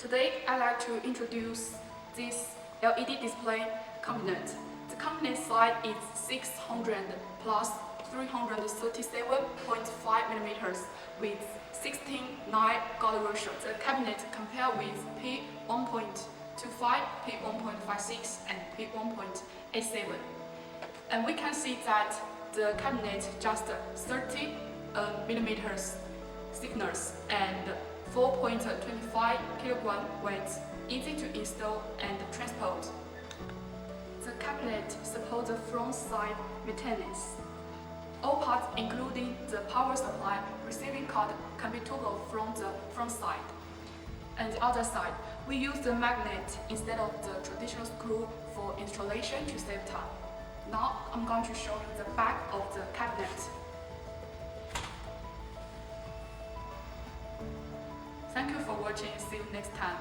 Today, I'd like to introduce this LED display component. The component size is 600 plus 337.5 millimeters with 16:9 color ratio. The cabinet compared with P1.25, P1.56 and P1.87. And we can see that the cabinet just 30 millimeters thickness and 4.25 kilogram weight, easy to install and transport. The cabinet supports the front side maintenance. All parts, including the power supply, receiving card, can be toggled from the front side. And the other side, we use the magnet instead of the traditional screw for installation to save time. Now I'm going to show you the back of the cabinet. Thank you for watching. See you next time.